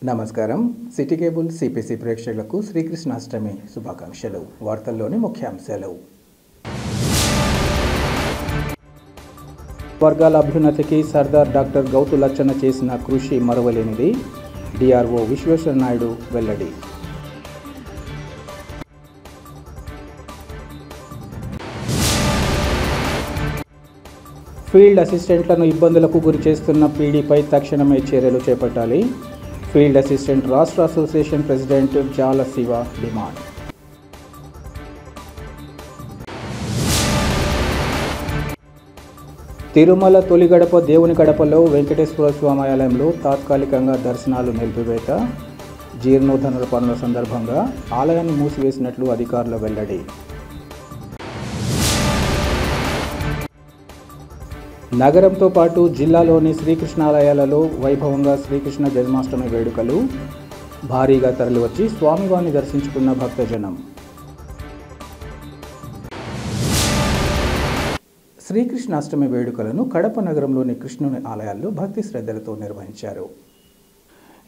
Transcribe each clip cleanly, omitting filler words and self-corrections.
నమస్కారం. City cable CPC ప్రేక్షకులకు శ్రీకృష్ణాష్టమి శుభాకాంక్షలు. వార్తల్లోని ముఖ్యాంశాలు. వర్గాల అభ్యున్నతికి సర్దార్ డాక్టర్ గౌతు లచ్చన్న చేసిన కృషి మరువలేనిది. డిఆర్ఓ విశ్వేశ్వర నాయుడు వెల్లడి. ఫీల్డ్ అసిస్టెంట్లను ఇబ్బందులకు గురి చేస్తున్న పీడీపై తక్షణమే చర్యలు చేపట్టాలి. ఫీల్డ్ అసిస్టెంట్ రాష్ట్ర అసోసియేషన్ ప్రెసిడెంట్ జాల శివ డిమాండ్. తిరుమల తొలి గడప దేవుని గడపలో వెంకటేశ్వర స్వామి ఆలయంలో తాత్కాలికంగా దర్శనాలు నిలిపివేత. జీర్ణోద్ధరణ పనుల సందర్భంగా ఆలయాన్ని మూసివేసినట్లు అధికారుల వెల్లడి. నగరంతో పాటు జిల్లాలోని శ్రీకృష్ణాలయాలలో వైభవంగా శ్రీకృష్ణ జన్మాష్టమి వేడుకలు. భారీగా తరలివచ్చి స్వామివారిని దర్శించుకున్న భక్తజనం. శ్రీకృష్ణాష్టమి వేడుకలను కడప నగరంలోని కృష్ణుని ఆలయాల్లో భక్తి శ్రద్ధలతో నిర్వహించారు.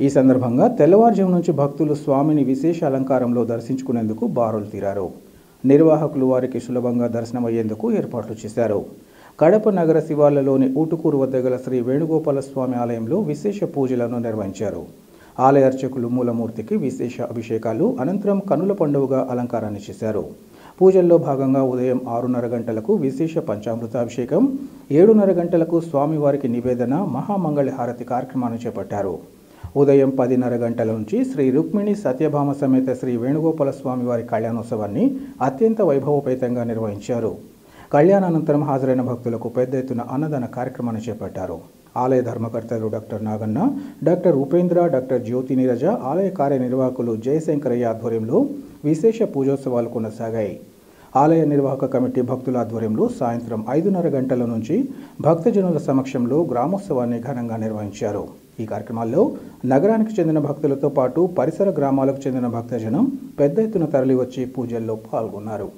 ఈ సందర్భంగా తెల్లవారుజాము నుంచి భక్తులు స్వామిని విశేష అలంకారంలో దర్శించుకునేందుకు బారులు తీరారు. నిర్వాహకులు వారికి సులభంగా దర్శనమయ్యేందుకు ఏర్పాట్లు చేశారు. కడప నగర శివార్లలోని ఊటుకూరు వద్ద గల శ్రీ వేణుగోపాల స్వామి ఆలయంలో విశేష పూజలను నిర్వహించారు. ఆలయ అర్చకులు మూలమూర్తికి విశేష అభిషేకాలు, అనంతరం కనుల పండుగగా అలంకారాన్ని చేశారు. పూజల్లో భాగంగా ఉదయం 6:30 గంటలకు విశేష పంచామృత అభిషేకం, 7:30 గంటలకు స్వామివారికి నివేదన మహామంగళ హారతి కార్యక్రమాన్ని చేపట్టారు. ఉదయం 10:30 గంటల నుంచి శ్రీ రుక్మిణి సత్యభామ సమేత శ్రీ వేణుగోపాల స్వామివారి కళ్యాణోత్సవాన్ని అత్యంత వైభవోపేతంగా నిర్వహించారు. కళ్యాణానంతరం హాజరైన భక్తులకు పెద్ద ఎత్తున అన్నదాన కార్యక్రమాన్ని చేపట్టారు. ఆలయ ధర్మకర్తలు doctor Naganna, doctor Upendra, doctor Jyothi Neeraja, ఆలయ కార్యనిర్వాహకులు జయశంకరయ్య ఆధ్వర్యంలో విశేష పూజోత్సవాలు కొనసాగాయి. ఆలయ నిర్వాహక కమిటీ భక్తుల ఆధ్వర్యంలో సాయంత్రం 5:30 గంటల నుంచి భక్తజనుల సమక్షంలో గ్రామోత్సవాన్ని ఘనంగా నిర్వహించారు. ఈ కార్యక్రమాల్లో నగరానికి చెందిన భక్తులతో పాటు పరిసర గ్రామాలకు చెందిన భక్తజనం పెద్ద ఎత్తున తరలివచ్చి పూజల్లో పాల్గొన్నారు.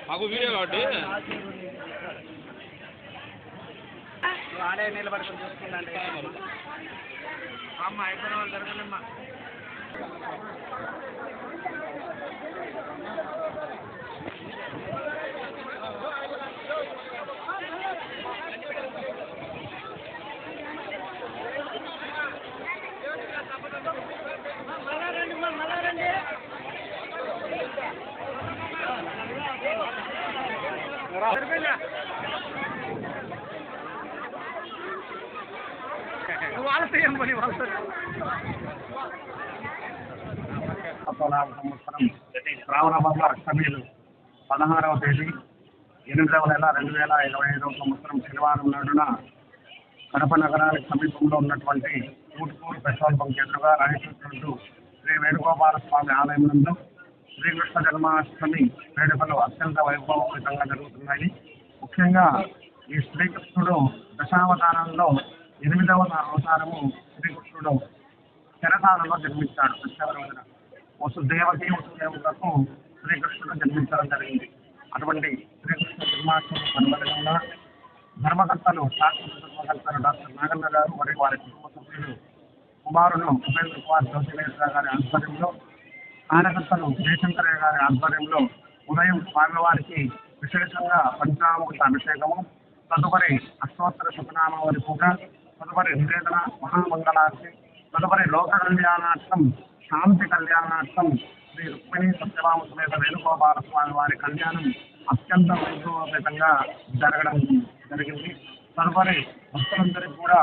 మాకు వీడియో కాబట్టి ఆడే నిలబడుకుని చూసుకుందండి అమ్మ అయిపోయిన వాళ్ళు జరగలేమ్మా. సంవత్సరం శ్రావణ బహుళ అష్టమిలు 16వ తేదీ 8వ నెల 2025వ సంవత్సరం శనివారం నాడున కడప నగరానికి సమీపంలో ఉన్నటువంటి ఊటుకూరు పెట్రోల్ బంక్ ఎదురుగా రాయచూరు శ్రీ వేణుగోపాల స్వామి ఆలయం నందు శ్రీకృష్ణ జన్మాష్టమి వేడుకలు అత్యంత వైభవోపేతంగా జరుగుతున్నాయి. ముఖ్యంగా ఈ శ్రీకృష్ణుడు దశావతారంలో 8వ అవతారము శ్రీకృష్ణుడు చెరసాలలో జన్మించాడు. సత్యవరోజన వసుదేవతకు శ్రీకృష్ణుడు జన్మించడం జరిగింది. అటువంటి శ్రీకృష్ణ జన్మాష్టమి సందర్భంగా ధర్మకర్తలు శాశ్వత ధర్మకర్తలు డాక్టర్ నాగన్న గారు మరియు వారి కుటుంబ సభ్యులు కుమారులు ఉపేంద్ర కుమార్ జ్యోతినేశ్వర గారి ఆధ్వర్యంలో, కార్యకర్తలు జయశంకరయ్య గారి ఆధ్వర్యంలో ఉదయం స్వామివారికి విశేషంగా పంచామృత అభిషేకము, తదుపరి అష్టోత్తర శతనామావళి పూజ, తదుపరి నివేదన మహామంగళార్తి, తదుపరి లోక కళ్యాణార్థం శాంతి కళ్యాణార్థం శ్రీ రుక్మిణి సత్యభామ సమేత వేణుగోపాల స్వామి వారి కళ్యాణం అత్యంత వైభవోపేతంగా జరగడం జరిగింది. తదుపరి భక్తులందరికీ కూడా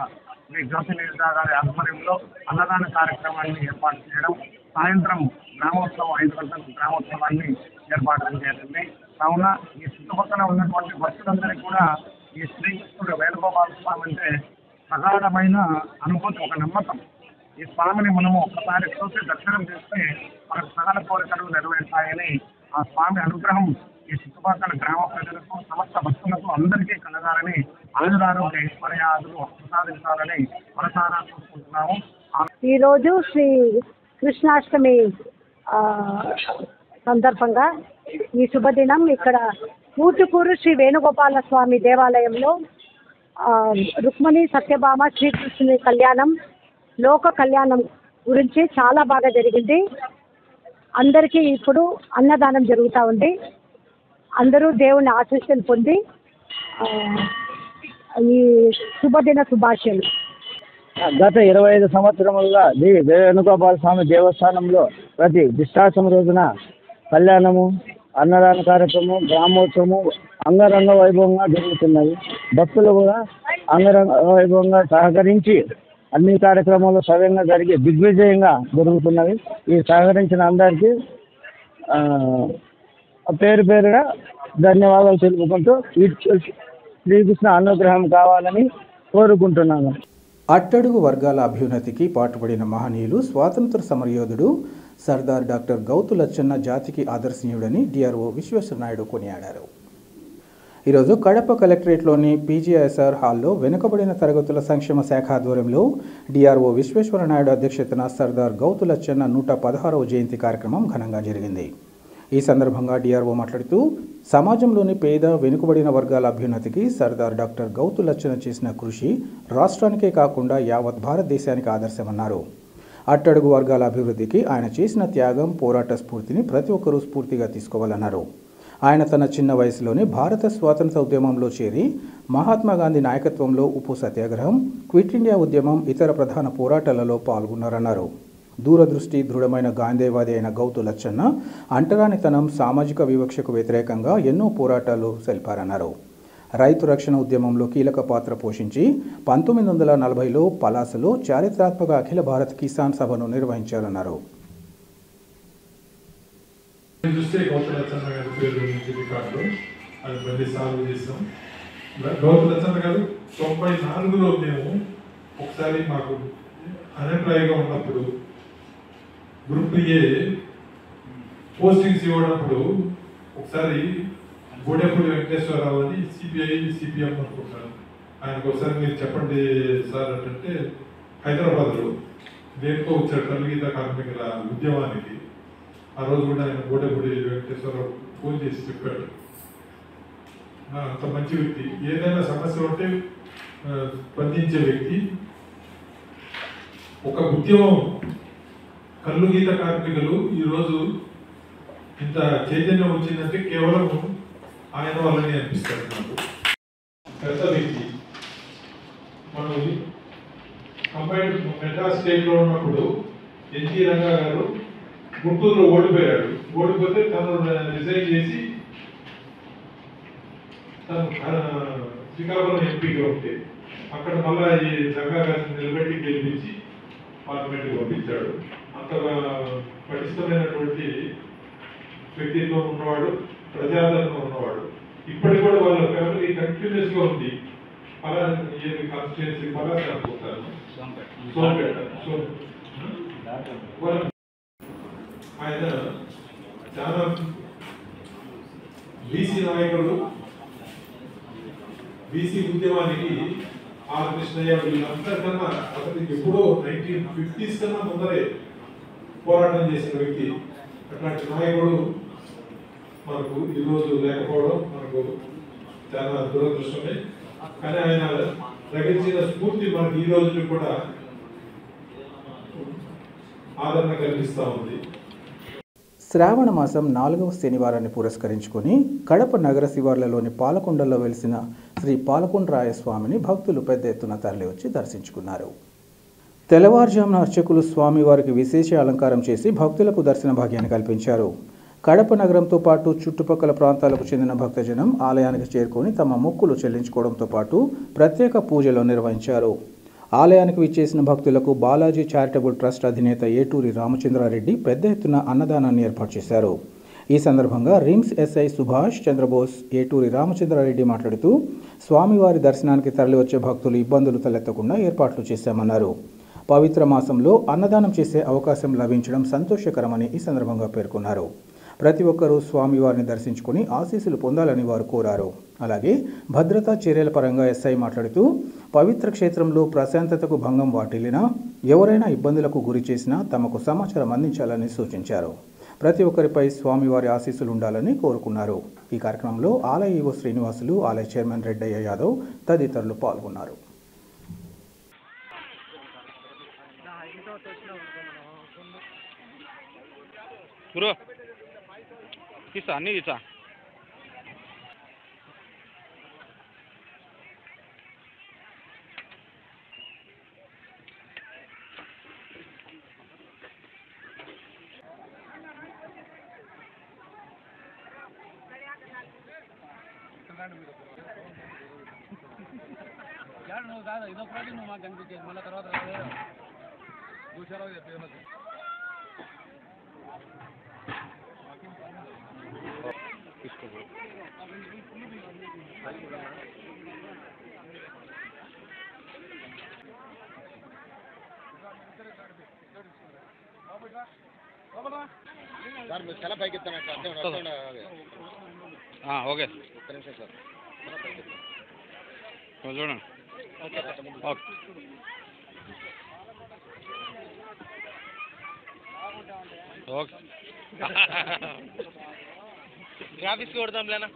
శ్రీ జ్యోతి నీరజ గారి ఆధ్వర్యంలో అన్నదాన కార్యక్రమాన్ని ఏర్పాటు చేయడం, సాయంత్రం గ్రామోత్సవం 5 గంటలకు గ్రామోత్సవాన్ని ఏర్పాటు చేసింది. కావున ఈ చుట్టుపక్కల ఉన్నటువంటి భక్తులందరికీ కూడా ఈ శ్రీకృష్ణుడు వేణుగోపాల స్వామి అంటే ప్రగాఢమైన అనుభూతి, ఒక నమ్మకం. ఈ స్వామిని మనము ఒక్కసారి చూసి దర్శనం చేస్తే మనకు సకల కోరికలు నెరవేరుతాయని ఆ స్వామి అనుగ్రహం ఈ చుట్టుపక్కల గ్రామ ప్రజలకు, సమస్త భక్తులకు అందరికీ కలగాలని, ఆయురారోగ్య మర్యాదలు ప్రసాదించాలని మనసారా చూసుకుంటున్నాము. ఈరోజు శ్రీ కృష్ణాష్టమి ఆ, సందర్భంగా ఈ శుభదినం ఇక్కడ ఊటుకూరు శ్రీ వేణుగోపాల స్వామి దేవాలయంలో రుక్మిణి సత్యభామ శ్రీకృష్ణుని కళ్యాణం, లోక కళ్యాణం గురించి చాలా బాగా జరిగింది. అందరికీ ఇప్పుడు అన్నదానం జరుగుతూ ఉంది. అందరూ దేవుని ఆశీస్సులు పొంది ఈ శుభదిన శుభాశయాలు. గత 25 సంవత్సరములుగా శ్రీ వేణుగోపాల స్వామి దేవస్థానంలో ప్రతి దిష్టాష్టమి రోజున కళ్యాణము, అన్నదాన కార్యక్రమం, గ్రామోత్సవము అంగరంగ వైభవంగా జరుగుతున్నది. భక్తులు కూడా అంగరంగ వైభవంగా సహకరించి అన్ని కార్యక్రమాలు సవ్యంగా జరిగి దిగ్విజయంగా జరుగుతున్నవి. ఈ సహకరించిన అందరికీ పేరు పేరుగా ధన్యవాదాలు తెలుపుకుంటూ శ్రీకృష్ణ అనుగ్రహం కావాలని కోరుకుంటున్నాను. అట్టడుగు వర్గాల అభ్యున్నతికి పాటుపడిన మహనీయులు స్వాతంత్ర సమరయోధుడు సర్దార్ డాక్టర్ గౌతు లచ్చన్న జాతికి ఆదర్శనీయుడని డిఆర్ఓ విశ్వేశ్వరనాయుడు కొనియాడారు. ఈరోజు కడప కలెక్టరేట్లోని పీజీఐఎస్ఆర్ హాల్లో వెనుకబడిన తరగతుల సంక్షేమ శాఖ ఆధ్వర్యంలో డిఆర్ఓ విశ్వేశ్వరనాయుడు అధ్యక్షతన సర్దార్ గౌతు లచ్చన్న 116వ జయంతి కార్యక్రమం ఘనంగా జరిగింది. ఈ సందర్భంగా డిఆర్ఓ మాట్లాడుతూ సమాజంలోని పేద వెనుకబడిన వర్గాల అభ్యున్నతికి సర్దార్ డాక్టర్ గౌతు లచ్చన్న చేసిన కృషి రాష్ట్రానికే కాకుండా యావత్ భారతదేశానికి ఆదర్శమన్నారు. అట్టడుగు వర్గాల అభివృద్ధికి ఆయన చేసిన త్యాగం, పోరాట స్ఫూర్తిని ప్రతి ఒక్కరూ స్ఫూర్తిగా తీసుకోవాలన్నారు. ఆయన తన చిన్న వయసులోనే భారత స్వాతంత్ర ఉద్యమంలో చేరి మహాత్మా గాంధీ నాయకత్వంలో ఉప్పు సత్యాగ్రహం, క్విట్ ఇండియా ఉద్యమం, ఇతర ప్రధాన పోరాటాలలో పాల్గొన్నారన్నారు. దూరదృష్టి, దృఢమైన గాంధేవాది అయిన గౌతు లచ్చన్న అంటరానితనం, సామాజిక వివక్షకు వ్యతిరేకంగా ఎన్నో పోరాటాలు సల్పారన్నారు. రైతు రక్షణ ఉద్యమంలో కీలక పాత్ర పోషించి 1940లో పలాసలో చారిత్రాత్మక అఖిల భారత్ కిసాన్ సభను నిర్వహించారన్నారు. చూస్తే గౌతు లచ్చన్న గారి పేరు నుంచి రికార్డు అది 10 సార్లు చేసాం. గౌతు లచ్చన్న గారు 94లో మేము ఒకసారి మాకు అన్ఎంప్లాయ్గా ఉన్నప్పుడు గ్రూప్ ఏ పోస్టింగ్స్ ఇవ్వడప్పుడు ఒకసారి గోడెపూడి వెంకటేశ్వరరావు అని సిపిఎం అనుకుంటాను, ఆయనకు ఒకసారి మీరు చెప్పండి సార్ అంటే హైదరాబాద్లో దేనికో వచ్చాడు కలుగీత కార్మికుల ఉద్యమానికి. ఆ రోజు కూడా ఆయన గోడెపూడి వెంకటేశ్వరరావు ఫోన్ చేసి చెప్పాడు, అంత మంచి వ్యక్తి, ఏదైనా సమస్య ఉంటే స్పందించే వ్యక్తి. ఒక ఉద్యమం కళ్ళు గీత కార్మికులు ఈరోజు ఇంత చైతన్యం వచ్చిందంటే కేవలం ఆయన వల్లనే అనిపిస్తుంది నాకు. పెద్ద వ్యక్తి. మనం కంబైన్డ్ మెడ్రాస్ స్టేట్లో ఉన్నప్పుడు ఎన్టీ రంగా గారు గుంటూరులో ఓడిపోయాడు. ఓడిపోతే తను రిజైన్ చేసి తను శ్రీకాకుళం ఎంపీగా ఉంటే అక్కడ మళ్ళా ఈ రంగా గారిని నిలబెట్టి గెలిపించి పార్లమెంట్కి పంపించాడు. అంతగా పటిష్టమైనటువంటి వ్యక్తిత్వం ఉన్నవాడు, ప్రజాదరణ ఉన్నవాడు. ఇప్పటికి కూడా వాళ్ళ ఫ్యామిలీ కంటిన్యూస్గా ఉంది. కాన్స్టిట్యున్సీ పలాస అనుకుంటాను, ఆయన చాలా బీసీ నాయకుడు. బీసీ ఉద్యమానికి ఆర్ కృష్ణయ్య వీళ్ళందరికన్నా అసలు ఎప్పుడో 1950s కన్నా ముందరే పోరాటం చేసిన వ్యక్తి. అట్లాంటి నాయకుడు మనకు ఈరోజు లేకపోవడం మనకు చాలా దురదృష్టమే. కానీ ఆయన రగించిన స్ఫూర్తి మనకి ఈ రోజు కూడా ఆదరణ కలిగిస్తూ ఉంది. శ్రావణ మాసం 4వ శనివారాన్ని పురస్కరించుకొని కడప నగర శివార్లలోని పాలకొండలో వెలిసిన శ్రీ పాలకొండరాయ స్వామిని భక్తులు పెద్ద ఎత్తున తరలివచ్చి దర్శించుకున్నారు. తెల్లవారుజామున అర్చకులు స్వామివారికి విశేష అలంకారం చేసి భక్తులకు దర్శన భాగ్యాన్ని కల్పించారు. కడప నగరంతో పాటు చుట్టుపక్కల ప్రాంతాలకు చెందిన భక్తజనం ఆలయానికి చేరుకొని తమ మొక్కులు చెల్లించుకోవడంతో పాటు ప్రత్యేక పూజలు నిర్వహించారు. ఆలయానికి విచ్చేసిన భక్తులకు బాలాజీ చారిటబుల్ ట్రస్ట్ అధినేత ఏటూరి రామచంద్రారెడ్డి పెద్ద ఎత్తున అన్నదానాన్ని ఏర్పాటు చేశారు. ఈ సందర్భంగా రిమ్స్ ఎస్ఐ సుభాష్ చంద్రబోస్ ఏటూరి రామచంద్రారెడ్డి మాట్లాడుతూ స్వామివారి దర్శనానికి తరలివచ్చే భక్తులు ఇబ్బందులు తలెత్తకుండా ఏర్పాట్లు చేశామన్నారు. పవిత్ర మాసంలో అన్నదానం చేసే అవకాశం లభించడం సంతోషకరమని ఈ సందర్భంగా పేర్కొన్నారు. ప్రతి ఒక్కరూ స్వామివారిని దర్శించుకుని ఆశీస్సులు పొందాలని వారు కోరారు. అలాగే భద్రతా చర్యల పరంగా ఎస్ఐ మాట్లాడుతూ పవిత్ర క్షేత్రంలో ప్రశాంతతకు భంగం వాటిల్లినా ఎవరైనా ఇబ్బందులకు గురి చేసినా తమకు సమాచారం అందించాలని సూచించారు. ప్రతి ఒక్కరిపై స్వామివారి ఆశీస్సులు ఉండాలని కోరుకున్నారు. ఈ కార్యక్రమంలో ఆలయ ఈవో శ్రీనివాసులు, ఆలయ చైర్మన్ రెడ్డయ్య యాదవ్ తదితరులు పాల్గొన్నారు. బ్రో తీసా అన్నీ తీసా నువ్వు కాదు ఇదో ప్రాజెక్ట్ నువ్వు మాకు కనిపించేది మళ్ళీ తర్వాత ఓకే చూడండి. ఓకే గ్రాఫిక్స్ కొడతాం లేనా.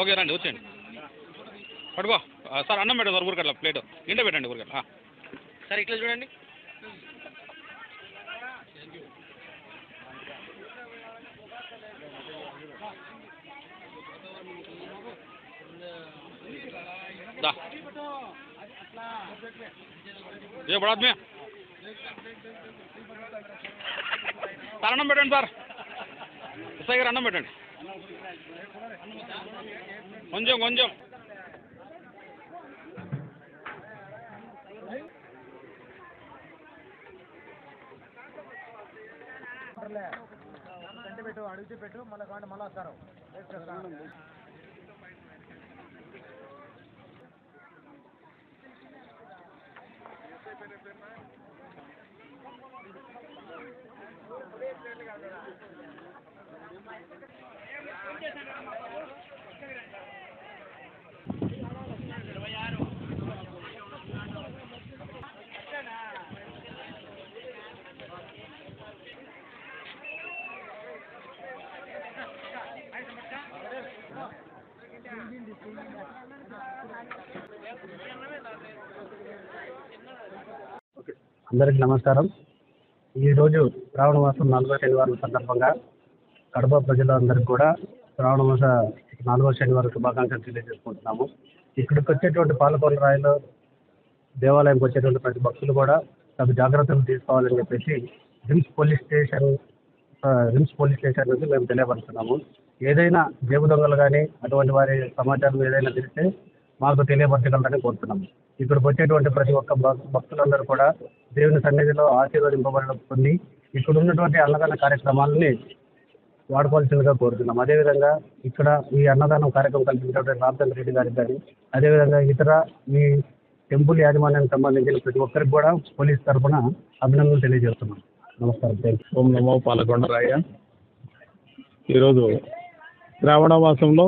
ఓకే రండి వచ్చేయండి పడుకో సార్. అన్నం పెట్టండి సార్ ఊరికట్లా ప్లేట్ ఇంట పెట్టండి ఊరికట్లా. సార్ ఇట్లా చూడండి. ఏ బడా ఆద్మీ సార్ అన్నం పెట్టండి సార్. ఎస్ఐ గారు అన్నం పెట్టండి కొంచెం కొంచెం. పెట్టు అడిగితే పెట్టు మళ్ళీ కాండి మళ్ళీ వస్తారు. అందరికీ నమస్కారం. ఈరోజు శ్రావణ మాసం 4వ శనివారం సందర్భంగా కడప ప్రజలందరికీ కూడా శ్రావణ మాస 4వ శనివారం శుభాకాంక్షలు తెలియజేసుకుంటున్నాము. ఇక్కడికి వచ్చేటువంటి పాలకొండరాయిలో దేవాలయంకి వచ్చేటువంటి ప్రతి భక్తులు కూడా తగు జాగ్రత్తలు తీసుకోవాలని చెప్పేసి రిమ్స్ పోలీస్ స్టేషన్ నుంచి మేము తెలియపరుస్తున్నాము. ఏదైనా జేబు దొంగలు కానీ అటువంటి వారి సమాచారం ఏదైనా తెలిస్తే మాకు తెలియపరచగలరని కోరుతున్నాము. ఇక్కడికి వచ్చేటువంటి ప్రతి ఒక్క భక్తులందరూ కూడా దేవుని సన్నిధిలో ఆశీర్వదింపబడి ఇక్కడ ఉన్నటువంటి అన్నదాన కార్యక్రమాలని వాడుకోవాల్సిందిగా కోరుతున్నాం. అదేవిధంగా ఇక్కడ ఈ అన్నదానం కార్యక్రమం కల్పించినటువంటి రామచంద్ర రెడ్డి గారికి కానీ అదేవిధంగా ఇతర ఈ టెంపుల్ యాజమాన్యానికి సంబంధించిన ప్రతి ఒక్కరికి కూడా పోలీస్ తరఫున అభినందనలు తెలియజేస్తున్నాం. నమస్కారం. ఓం నమో పాలకొండరాయ. ఈరోజు శ్రావణ మాసంలో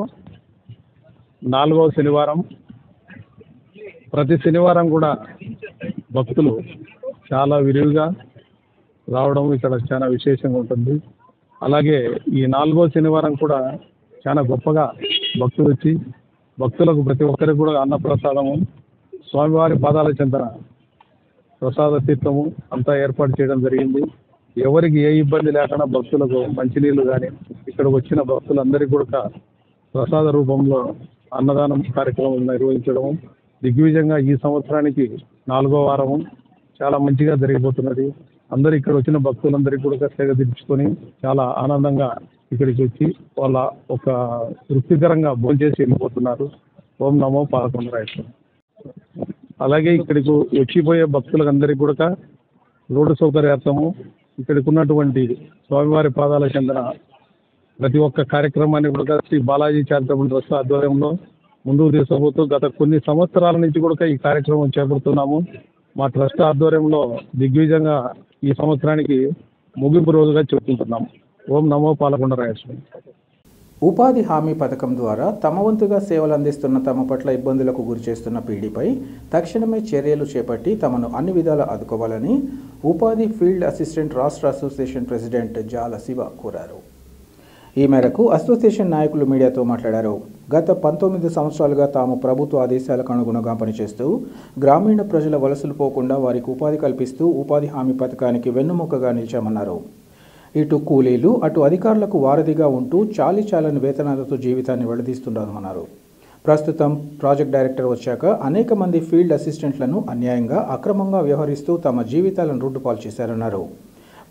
4వ శనివారం. ప్రతి శనివారం కూడా భక్తులు చాలా విరివిగా రావడం ఇక్కడ చాలా విశేషంగా ఉంటుంది. అలాగే ఈ 4వ శనివారం కూడా చాలా గొప్పగా భక్తులు వచ్చి భక్తులకు ప్రతి ఒక్కరికి కూడా అన్నప్రసాదము, స్వామివారి పాదాల చెంతన ప్రసాద తీర్థము అంతా ఏర్పాటు చేయడం జరిగింది. ఎవరికి ఏ ఇబ్బంది లేకుండా భక్తులకు మంచినీళ్ళు కానీ ఇక్కడికి వచ్చిన భక్తులందరికీ కూడా ప్రసాద రూపంలో అన్నదానం కార్యక్రమం నిర్వహించడము దిగ్విజయంగా ఈ సంవత్సరానికి 4వ వారము చాలా మంచిగా జరిగిపోతున్నది. అందరూ ఇక్కడ వచ్చిన భక్తులందరికీ కూడా సేవ తీర్చుకొని చాలా ఆనందంగా ఇక్కడికి వచ్చి వాళ్ళ ఒక తృప్తికరంగా భోంచేసి వెళ్ళిపోతున్నారు. ఓం నమో పాలకొండరాయ. అలాగే ఇక్కడికి వచ్చిపోయే భక్తులందరికీ కూడా రోడ్డు సౌకర్యార్థము ఇక్కడికి ఉన్నటువంటి స్వామివారి పాదాల చెందిన ప్రతి ఒక్క కార్యక్రమాన్ని కూడా శ్రీ బాలాజీ చారిటబుల్ ట్రస్ట్ ఆధ్వర్యంలో ముందుకు తీసుకుపోతూ గత కొన్ని సంవత్సరాల నుంచి కూడా ఈ కార్యక్రమం చేపడుతున్నాము. మా ట్రస్ట్ ఆధ్వర్యంలో దిగ్విజయంగా ఈ సంవత్సరానికి ముగింపు రోజుగా చెప్పుకుంటున్నాం. ఓం నమో పాలకొండరాయేశ్వరి. ఉపాధి హామీ పథకం ద్వారా తమ వంతుగా సేవలు అందిస్తున్న తమ పట్ల ఇబ్బందులకు గురి చేస్తున్న పీడీపై తక్షణమే చర్యలు చేపట్టి తమను అన్ని విధాలా ఆదుకోవాలని ఉపాధి ఫీల్డ్ అసిస్టెంట్ రాష్ట్ర అసోసియేషన్ ప్రెసిడెంట్ జాల శివ కోరారు. ఈ మేరకు అసోసియేషన్ నాయకులు మీడియాతో మాట్లాడారు. గత 19 సంవత్సరాలుగా తాము ప్రభుత్వ ఆదేశాలకు అనుగుణంగా పనిచేస్తూ గ్రామీణ ప్రజల వలసలు పోకుండా వారికి ఉపాధి కల్పిస్తూ ఉపాధి హామీ పథకానికి వెన్నుముకగా నిలిచామన్నారు. ఇటు కూలీలు అటు అధికారులకు వారధిగా ఉంటూ చాలని వేతనాలతో జీవితాన్ని వెళ్లదీస్తున్నామన్నారు. ప్రస్తుతం ప్రాజెక్ట్ డైరెక్టర్ వచ్చాక అనేక మంది ఫీల్డ్ అసిస్టెంట్లను అన్యాయంగా అక్రమంగా వ్యవహరిస్తూ తమ జీవితాలను రూటుపాలు చేశారన్నారు.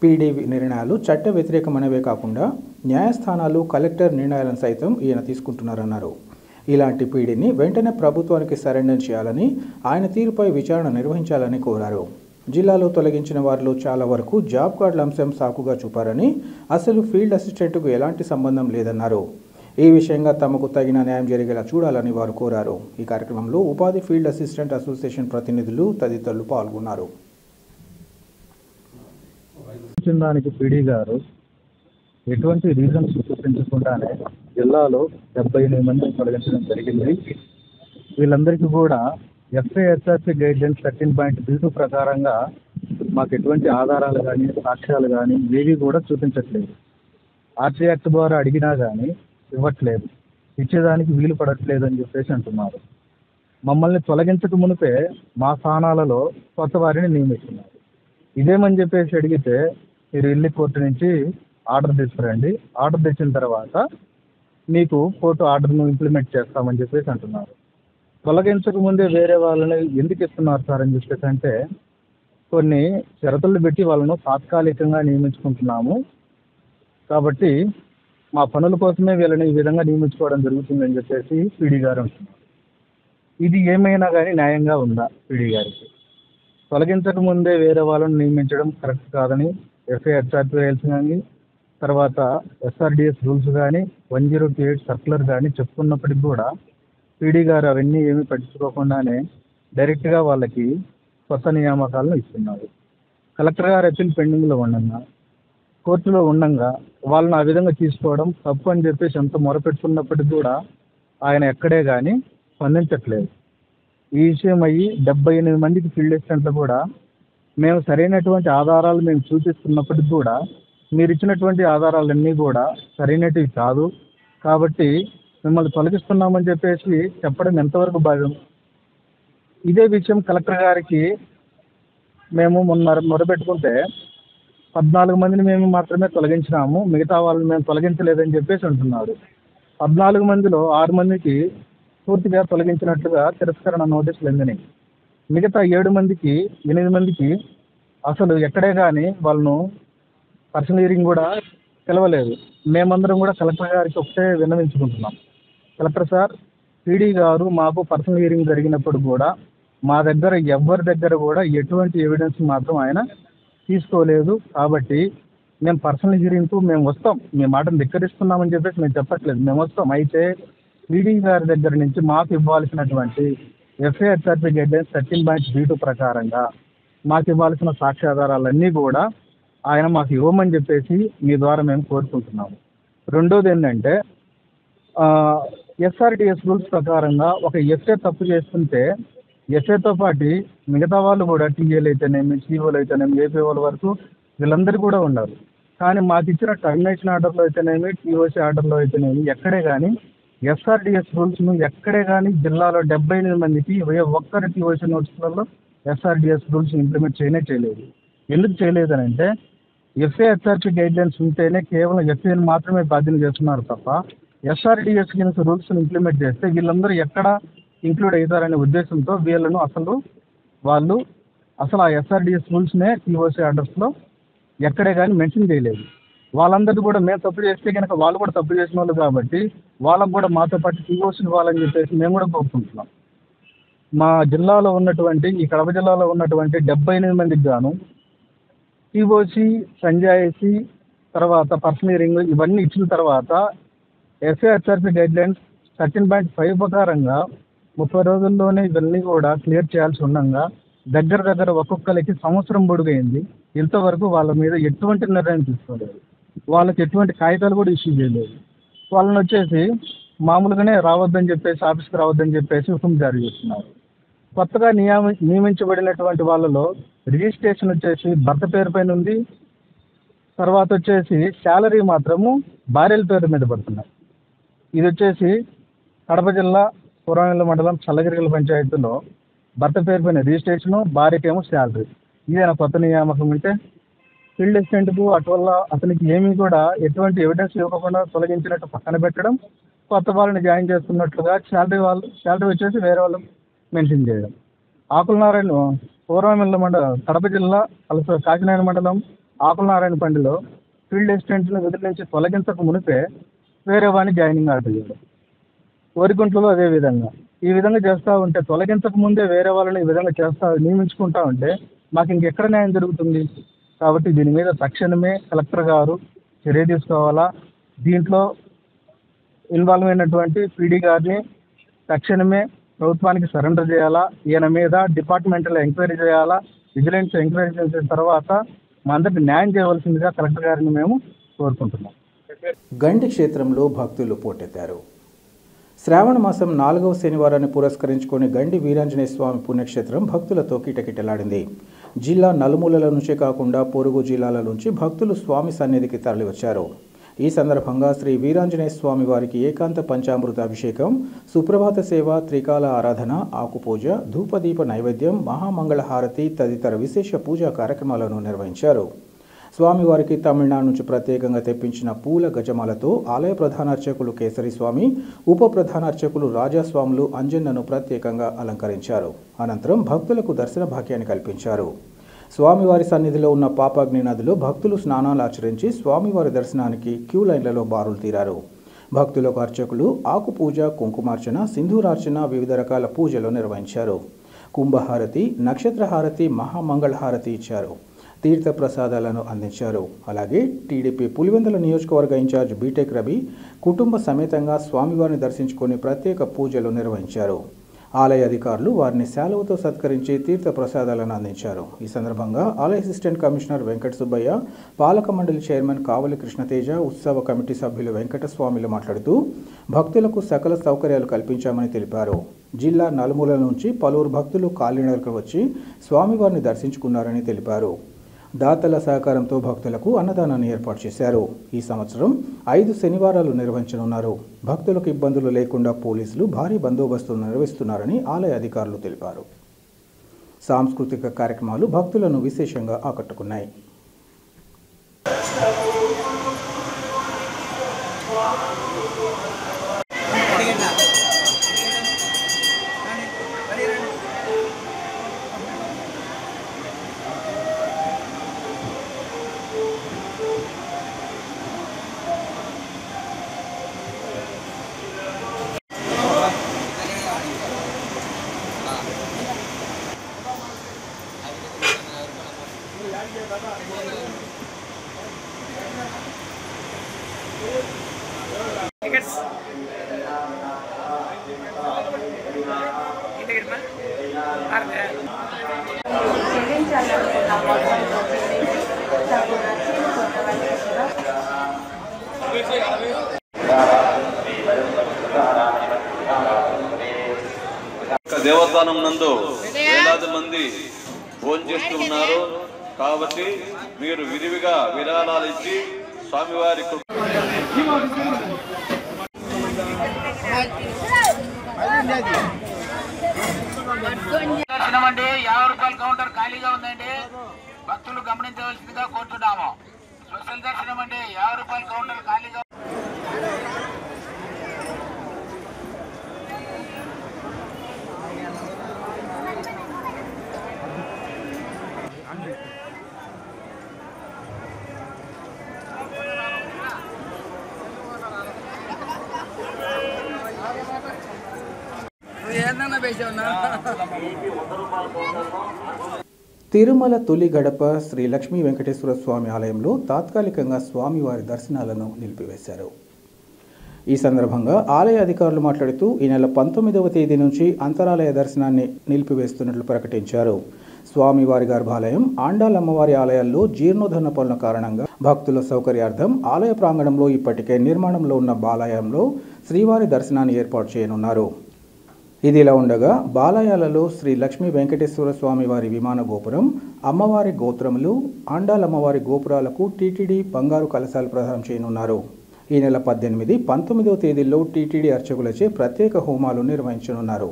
పీడీ నిర్ణయాలు చట్ట వ్యతిరేకమైనవే కాకుండా న్యాయస్థానాలు కలెక్టర్ నిర్ణయాలను సైతం ఈయన తీసుకుంటున్నారన్నారు. ఇలాంటి పీడీని వెంటనే ప్రభుత్వానికి సరెండర్ చేయాలని, ఆయన తీరుపై విచారణ నిర్వహించాలని కోరారు. జిల్లాలో తొలగించిన వారిలో చాలా వరకు జాబ్ కార్డుల అంశం సాకుగా చూపారని, అసలు ఫీల్డ్ అసిస్టెంట్కు ఎలాంటి సంబంధం లేదన్నారు. ఈ విషయంగా తమకు తగిన న్యాయం జరిగేలా చూడాలని వారు కోరారు. ఈ కార్యక్రమంలో ఉపాధి ఫీల్డ్ అసిస్టెంట్ అసోసియేషన్ ప్రతినిధులు తదితరులు పాల్గొన్నారు. దానికి పీడీ గారు ఎటువంటి రీజన్స్ చూపించకుండానే జిల్లాలో 78 మందిని తొలగించడం జరిగింది. వీళ్ళందరికీ కూడా ఎఫ్ఐహెచ్ఆర్సీ గైడ్లైన్స్ 13.32 ప్రకారంగా మాకు ఎటువంటి ఆధారాలు కానీ సాక్ష్యాలు కానీ ఏవి కూడా చూపించట్లేదు. ఆర్టీ యాక్ట్ ద్వారా అడిగినా కానీ ఇవ్వట్లేదు, ఇచ్చేదానికి వీలు పడట్లేదు అని చెప్పేసి అంటున్నారు. మమ్మల్ని తొలగించక మునిపే మా స్థానాలలో కొత్త వారిని నియమిస్తున్నారు. ఇదేమని చెప్పేసి అడిగితే మీరు వెళ్ళి కోర్టు నుంచి ఆర్డర్ తీసుకురండి, ఆర్డర్ తెచ్చిన తర్వాత మీకు కోర్టు ఆర్డర్ను ఇంప్లిమెంట్ చేస్తామని చెప్పేసి అంటున్నారు. తొలగించక ముందే వేరే వాళ్ళని ఎందుకు ఇస్తున్నారు సార్ అని చెప్పేసి అంటే, కొన్ని షరతులు పెట్టి వాళ్ళను తాత్కాలికంగా నియమించుకుంటున్నాము కాబట్టి మా పనుల కోసమే వీళ్ళని ఈ విధంగా నియమించుకోవడం జరుగుతుందని చెప్పేసి పీడీ గారు అంటున్నారు. ఇది ఏమైనా కానీ న్యాయంగా ఉందా? పీడీ గారికి తొలగించక ముందే వేరే వాళ్ళని నియమించడం కరెక్ట్ కాదని ఎఫ్ఐహెచ్ఆర్పీ రూల్స్ కానీ, తర్వాత ఎస్ఆర్డిఎస్ రూల్స్ కానీ, 1028 సర్కులర్ కానీ చెప్పుకున్నప్పటికి కూడా పీడీ గారు అవన్నీ ఏమీ పట్టించుకోకుండానే డైరెక్ట్గా వాళ్ళకి కొత్త నియామకాలను ఇస్తున్నారు. కలెక్టర్ గారు అప్పీల్ పెండింగ్లో ఉండగా, కోర్టులో ఉండగా వాళ్ళని ఆ విధంగా తీసుకోవడం తప్పు అని చెప్పేసి ఎంత మొరపెట్టుకున్నప్పటికీ కూడా ఆయన ఎక్కడే కానీ స్పందించట్లేదు. ఈ విషయం అయ్యి 78 మందికి ఫీల్డ్ అసిస్టెంట్లు కూడా మేము సరైనటువంటి ఆధారాలు మేము చూపిస్తున్నప్పటికీ కూడా మీరు ఇచ్చినటువంటి ఆధారాలన్నీ కూడా సరైనటివి కాదు కాబట్టి మిమ్మల్ని తొలగిస్తున్నామని చెప్పేసి చెప్పడం ఎంతవరకు భావ్యం? ఇదే విషయం కలెక్టర్ గారికి మేము మొదలుపెట్టుకుంటే 14 మందిని మేము మాత్రమే తొలగించినాము, మిగతా వాళ్ళని మేము తొలగించలేదని చెప్పేసి అంటున్నారు. 14 మందిలో 6 మందికి పూర్తిగా తొలగించినట్లుగా తిరస్కరణ నోటీసులు అందినాయి. మిగతా 8 మందికి అసలు ఎక్కడే కానీ వాళ్ళను పర్సనల్ హియరింగ్ కూడా పిలవలేదు. మేమందరం కూడా కలెక్టర్ గారికి ఒకటే విన్నవించుకుంటున్నాం, కలెక్టర్ సార్, పీడీ గారు మాకు పర్సనల్ హియరింగ్ జరిగినప్పుడు కూడా మా దగ్గర ఎవరి దగ్గర కూడా ఎటువంటి ఎవిడెన్స్ మాత్రం ఆయన తీసుకోలేదు కాబట్టి మేము పర్సనల్ హియరింగ్కు మేము వస్తాం, మీ మాటను ధిక్కరిస్తున్నామని చెప్పేసి మేము చెప్పట్లేదు, మేము వస్తాం. అయితే పీడీ గారి దగ్గర నుంచి మాకు ఇవ్వాల్సినటువంటి ఎఫ్ఐహెచ్ఆర్పీ గైడ్లైన్స్ 13.32 ప్రకారంగా మాకు ఇవ్వాల్సిన సాక్ష్యాధారాలన్నీ కూడా ఆయన మాకు ఇవ్వమని చెప్పేసి మీ ద్వారా మేము కోరుకుంటున్నాము. రెండోది ఏంటంటే, ఎస్ఆర్డిఎస్ రూల్స్ ప్రకారంగా ఒక ఎస్ఏ తప్పు చేస్తుంటే ఎస్ఏతో పాటు మిగతా వాళ్ళు కూడా టీఏలు అయితేనేమి, సిఓలు అయితేనేమి, ఏపీఓల వరకు వీళ్ళందరూ కూడా ఉన్నారు. కానీ మాకు ఇచ్చిన టర్మినేషన్ ఆర్డర్లో అయితేనేమి, టీఓసీ ఆర్డర్లో అయితేనేమి ఎక్కడే కానీ ఎస్ఆర్డిఎస్ రూల్స్ను ఎక్కడే కానీ జిల్లాలో 78 మందికి ఒక్కరి టీఓసీ నోటీసులలో ఎస్ఆర్డిఎస్ రూల్స్ ఇంప్లిమెంట్ చేయలేదు. ఎందుకు చేయలేదని అంటే, ఎఫ్ఐహెచ్ఆర్పీ గైడ్లైన్స్ ఉంటేనే కేవలం ఎఫ్ఐని మాత్రమే బాధ్యత చేస్తున్నారు తప్ప ఎస్ఆర్డిఎస్ రూల్స్ని ఇంప్లిమెంట్ చేస్తే వీళ్ళందరూ ఎక్కడ ఇంక్లూడ్ అవుతారనే ఉద్దేశంతో వీళ్ళను వాళ్ళు ఆ ఎస్ఆర్డిఎస్ రూల్స్నే టీఓసీ ఆర్డర్స్లో ఎక్కడే కానీ మెన్షన్ చేయలేదు. వాళ్ళందరూ కూడా మేము తప్పు చేస్తే కనుక వాళ్ళు కూడా తప్పు చేసిన వాళ్ళు కాబట్టి వాళ్ళకు కూడా మాతో పాటు టీఓసీ ఇవ్వాలని చెప్పేసి మేము కూడా కోరుకుంటున్నాం. మా జిల్లాలో ఉన్నటువంటి, ఈ కడప జిల్లాలో ఉన్నటువంటి 78 మందికి గాను టీఓసీ, సంజాయిసీ, తర్వాత పర్సనల్ హియరింగ్ ఇవన్నీ ఇచ్చిన తర్వాత ఎఫ్ఐహెచ్ఆర్పీ గైడ్లైన్స్ 13.5 ప్రకారంగా 30 రోజుల్లోనే ఇవన్నీ కూడా క్లియర్ చేయాల్సి ఉండగా దగ్గర దగ్గర ఒక్కొక్కరికి సంవత్సరం పొడుగైంది. ఇంతవరకు వాళ్ళ మీద ఎటువంటి నిర్ణయం తీసుకోలేదు. వాళ్ళకి ఎటువంటి కాగితాలు కూడా ఇష్యూ చేయలేదు. వాళ్ళని వచ్చేసి మామూలుగానే రావద్దని చెప్పేసి, ఆఫీస్కి రావద్దని చెప్పేసి హుకుం జారీ చేస్తున్నారు. కొత్తగా నియమించబడినటువంటి వాళ్ళలో రిజిస్ట్రేషన్ వచ్చేసి భర్త పేరు పైన ఉంది. తర్వాత వచ్చేసి శాలరీ మాత్రము భార్యల పేరు మీద పడుతున్నాయి. ఇది వచ్చేసి కడప జిల్లా పురాణల మండలం చల్లగిరిగల పంచాయతీలో భర్త పేరు పైన రిజిస్ట్రేషను, భార్యకేమో శాలరీ. ఇదేనా కొత్త నియామకం అంటే? ఫీల్డ్ అసిస్టెంట్కు అటువల్ల అతనికి ఏమీ కూడా ఎటువంటి ఎవిడెన్స్ ఇవ్వకుండా తొలగించినట్టు పక్కన పెట్టడం, కొత్త వాళ్ళని జాయిన్ చేస్తున్నట్లుగా శాలరీ వచ్చేసి వేరే వాళ్ళు మెన్షన్ చేయడం. ఆకులనారాయణ పూర్వమిల్ల మండలం కడప జిల్లా కాకినాడ మండలం ఆకులనారాయణపల్లిలో ఫీల్డ్ అసిస్టెంట్ను విధుల నుంచి తొలగించక మునిపే వేరే వాడిని జాయినింగ్ ఆర్డర్ చేయడం. ఓరిగుంట్లలో అదే విధంగా ఈ విధంగా చేస్తూ ఉంటే, తొలగించక ముందే వేరే వాళ్ళని ఈ విధంగా నియమించుకుంటా ఉంటే మాకు ఇంకెక్కడ న్యాయం జరుగుతుంది? కాబట్టి దీని మీద తక్షణమే కలెక్టర్ గారు చర్య తీసుకోవాలా. దీంట్లో ఇన్వాల్వ్ అయినటువంటి పీడీ గారిని తక్షణమే ప్రభుత్వానికి సరెండర్ చేయాలా. ఈయన మీద డిపార్ట్మెంటల్ ఎంక్వైరీ చేయాలా. విజిలెన్స్ ఎంక్వైరీ చేసిన తర్వాత మా అందరికి న్యాయం చేయవలసిందిగా కలెక్టర్ గారిని మేము కోరుకుంటున్నాం. గండి క్షేత్రంలో భక్తులు పోటెత్తారు. శ్రావణ మాసం 4వ శనివారాన్ని పురస్కరించుకొని గండి వీరాంజనేయ స్వామి పుణ్యక్షేత్రం భక్తులతో కిటకిటలాడింది. జిల్లా నలుమూలల నుంచే కాకుండా పొరుగు జిల్లాల నుంచి భక్తులు స్వామి సన్నిధికి తరలివచ్చారు. ఈ సందర్భంగా శ్రీ వీరాంజనేయ స్వామి వారికి ఏకాంత పంచామృత అభిషేకం, సుప్రభాత సేవ, త్రికాల ఆరాధన, ఆకుపూజ, ధూపదీప నైవేద్యం, మహామంగళహారతి తదితర విశేష పూజా కార్యక్రమాలను నిర్వహించారు. స్వామివారికి తమిళనాడు నుంచి ప్రత్యేకంగా తెప్పించిన పూల గజమాలతో ఆలయ ప్రధానార్చకులు కేసరి స్వామి, ఉప ప్రధానార్చకులు రాజాస్వాములు అంజన్నను ప్రత్యేకంగా అలంకరించారు. అనంతరం భక్తులకు దర్శన భాగ్యాన్ని కల్పించారు. స్వామివారి సన్నిధిలో ఉన్న పాపాగ్ని నదిలో భక్తులు స్నానాలు ఆచరించి స్వామివారి దర్శనానికి క్యూ లైన్లలో బారులు తీరారు. భక్తులకు అర్చకులు ఆకుపూజ, కుంకుమార్చన, సింధూరార్చన, వివిధ రకాల పూజలు నిర్వహించారు. కుంభహారతి, నక్షత్రహారతి, మహామంగళహారతి ఇచ్చారు. తీర్థ ప్రసాదాలను అందించారు. అలాగే టీడీపీ పులివెందుల నియోజకవర్గ ఇన్ఛార్జ్ బీటెక్ రవి కుటుంబ సమేతంగా స్వామివారిని దర్శించుకొని ప్రత్యేక పూజలు నిర్వహించారు. ఆలయ అధికారులు వారిని శాలువతో సత్కరించి తీర్థ ప్రసాదాలను అందించారు. ఈ సందర్భంగా ఆలయ అసిస్టెంట్ కమిషనర్ వెంకట సుబ్బయ్య, పాలక మండలి చైర్మన్ కావలి కృష్ణతేజ, ఉత్సవ కమిటీ సభ్యులు వెంకటస్వామిలు మాట్లాడుతూ భక్తులకు సకల సౌకర్యాలు కల్పించామని తెలిపారు. జిల్లా నలుమూలల నుంచి పలువురు భక్తులు కాలినడకన వచ్చి స్వామివారిని దర్శించుకున్నారని తెలిపారు. దాతల సహకారంతో భక్తులకు అన్నదానాన్ని ఏర్పాటు చేశారు. ఈ సంవత్సరం 5 శనివారాలు నిర్వహించనున్నారు. భక్తులకు ఇబ్బందులు లేకుండా పోలీసులు భారీ బందోబస్తు నిర్వహిస్తున్నారని ఆలయ అధికారులు తెలిపారు. సాంస్కృతిక కార్యక్రమాలు భక్తులను విశేషంగా ఆకట్టుకున్నాయి. దేవస్థానం నందు వేలాది మంది భోజనం చేస్తూ ఉన్నారు. కాబట్టి మీరు విరివిగా విరాళాలు ఇచ్చి స్వామివారి దర్శనమండి 50 రూపాయల కౌంటర్ ఖాళీగా ఉందండి, భక్తులు గమనించవలసిందిగా కోరుతున్నాము. స్పెషల్ దర్శనం అండి, 50 రూపాయల కౌంటర్ ఖాళీగా. తిరుమల తొలి గడప శ్రీ లక్ష్మీ వెంకటేశ్వర స్వామి ఆలయంలో తాత్కాలికంగా స్వామివారి దర్శనాలను నిలిపివేశారు. ఈ సందర్భంగా ఆలయ అధికారులు మాట్లాడుతూ ఈ నెల 19వ తేదీ నుంచి అంతరాలయ దర్శనాన్ని నిలిపివేస్తున్నట్లు ప్రకటించారు. స్వామివారి గర్భాలయం, ఆండాలమ్మవారి ఆలయాల్లో జీర్ణోద్ధరణ పనుల కారణంగా భక్తుల సౌకర్యార్థం ఆలయ ప్రాంగణంలో ఇప్పటికే నిర్మాణంలో ఉన్న బాలాలయంలో శ్రీవారి దర్శనాన్ని ఏర్పాటు చేయనున్నారు. ఇదిలా ఉండగా బాలాయాలలో శ్రీ లక్ష్మీ వెంకటేశ్వర స్వామి వారి విమాన గోపురం, అమ్మవారి గోత్రములు, ఆండాలమ్మవారి గోపురాలకు టీటీడీ బంగారు కలశాలు ప్రదానం చేయనున్నారు. ఈ నెల 18, 19వ తేదీల్లో టీటీడీ అర్చకులచే ప్రత్యేక హోమాలు నిర్వహించనున్నారు.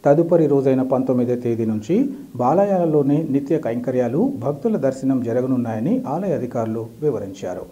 తదుపరి రోజైన 19వ తేదీ నుంచి బాలాయాలలోనే నిత్య కైంకర్యాలు, భక్తుల దర్శనం జరగనున్నాయని ఆలయ అధికారులు వివరించారు.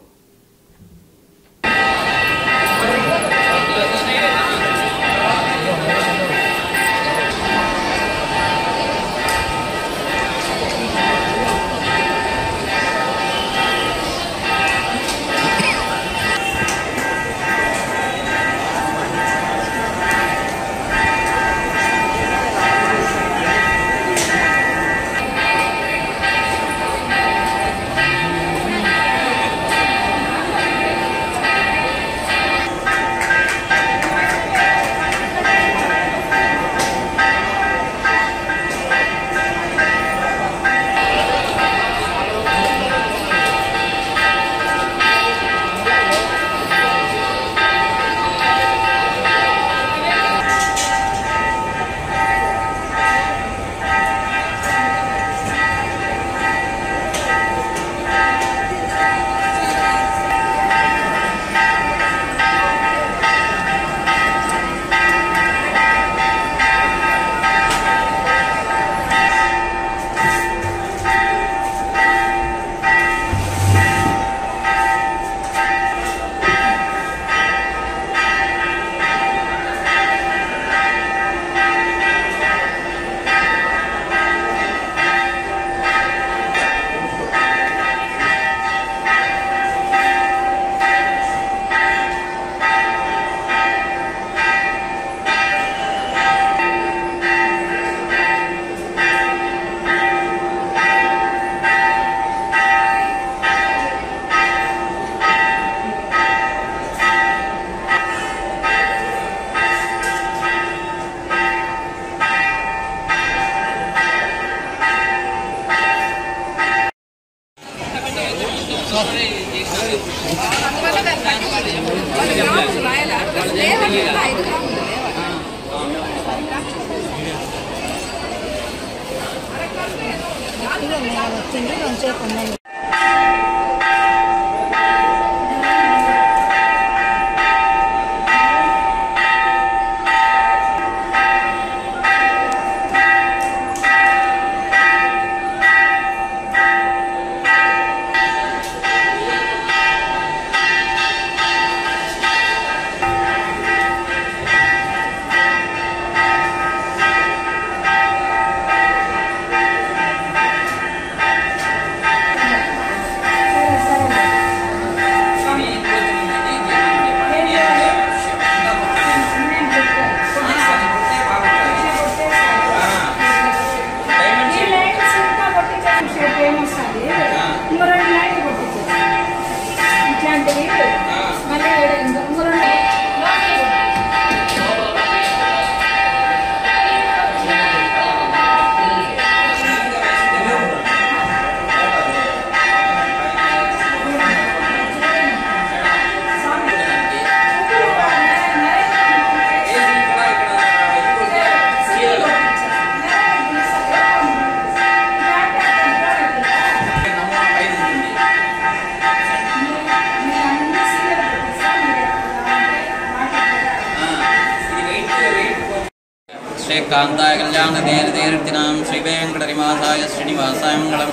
కాంతాయ కళ్యాణ దేరదేర్తినాం శ్రీ వెంకటనివాసాయ శ్రీనివాసాయ మంగళం.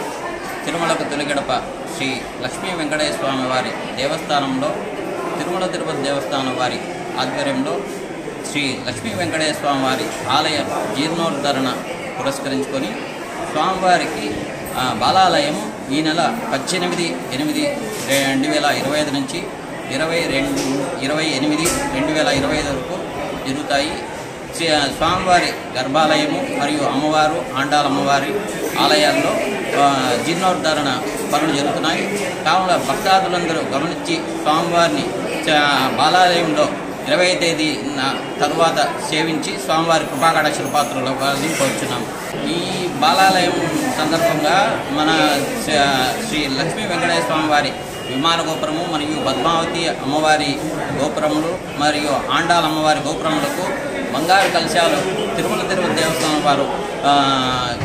తిరుమలకు తొలిగడప శ్రీ లక్ష్మీ వెంకటేశ్వర స్వామి వారి దేవస్థానంలో తిరుమల తిరుపతి దేవస్థానం వారి ఆధ్వర్యంలో శ్రీ లక్ష్మీ వెంకటేశ్వర స్వామి వారి ఆలయ జీర్ణోద్ధరణ పురస్కరించుకొని స్వామివారికి బాలాలయం ఈ నెల 18/8/2025 నుంచి 28/2025 వరకు జరుగుతాయి. స్వామివారి గర్భాలయము మరియు అమ్మవారు ఆండాలమ్మవారి ఆలయాల్లో జీర్ణోద్ధరణ పనులు జరుగుతున్నాయి. కావున భక్తాదులందరూ గమనించి స్వామివారిని బాలాలయంలో 20వ తేదీ తరువాత సేవించి స్వామివారి కృపాకటాక్షల పాత్రలు అవ్వాలని కోరుచున్నాం. ఈ బాలాలయం సందర్భంగా మన శ్రీ లక్ష్మీ వెంకటేశ్వర స్వామి వారి విమాన గోపురము మరియు పద్మావతి అమ్మవారి గోపురములు మరియు ఆండాల అమ్మవారి గోపురములకు బంగారు కలశాలు తిరుమల దేవస్థానం వారు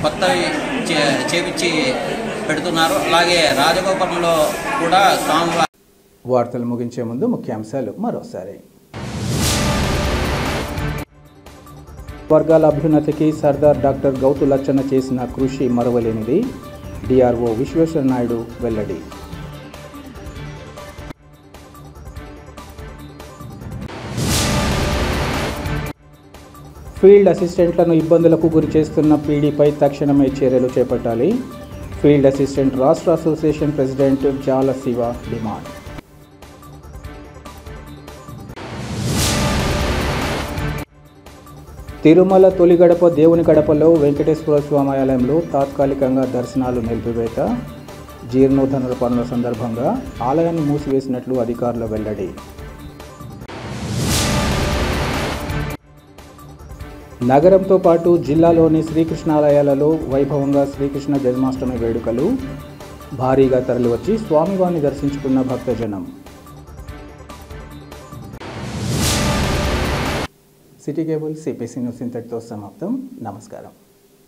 కొత్తవి చేపించి పెడుతున్నారు. అలాగే రాజగోపురంలో కూడా స్వామివారి. వార్తలు ముగించే ముందు ముఖ్యాంశాలు మరోసారి. వర్గాల అభ్యున్నతికి సర్దార్ డాక్టర్ గౌతు లచ్చన్న చేసిన కృషి మరువలేనిది. డిఆర్ఓ విశ్వేశ్వర నాయుడు వెల్లడి. ఫీల్డ్ అసిస్టెంట్లను ఇబ్బందులకు గురి చేస్తున్న పీడీపై తక్షణమే చర్యలు చేపట్టాలి. ఫీల్డ్ అసిస్టెంట్ రాష్ట్ర అసోసియేషన్ ప్రెసిడెంట్ జాల శివ డిమాండ్. తిరుమల తొలి గడప దేవుని గడపలో వెంకటేశ్వర స్వామి ఆలయంలో తాత్కాలికంగా దర్శనాలు నిలిపివేత. జీర్ణోద్ధరణ పనుల సందర్భంగా ఆలయాన్ని మూసివేసినట్లు అధికారుల వెల్లడి. నగరంతో పాటు జిల్లాలోని శ్రీకృష్ణాలయాలలో వైభవంగా శ్రీకృష్ణ జన్మాష్టమి వేడుకలు. భారీగా తరలివచ్చి స్వామివారిని దర్శించుకున్న భక్తజనం. సిటీ కేబుల్ సిపిసి న్యూస్ ఇంతటితో సమాప్తం. నమస్కారం.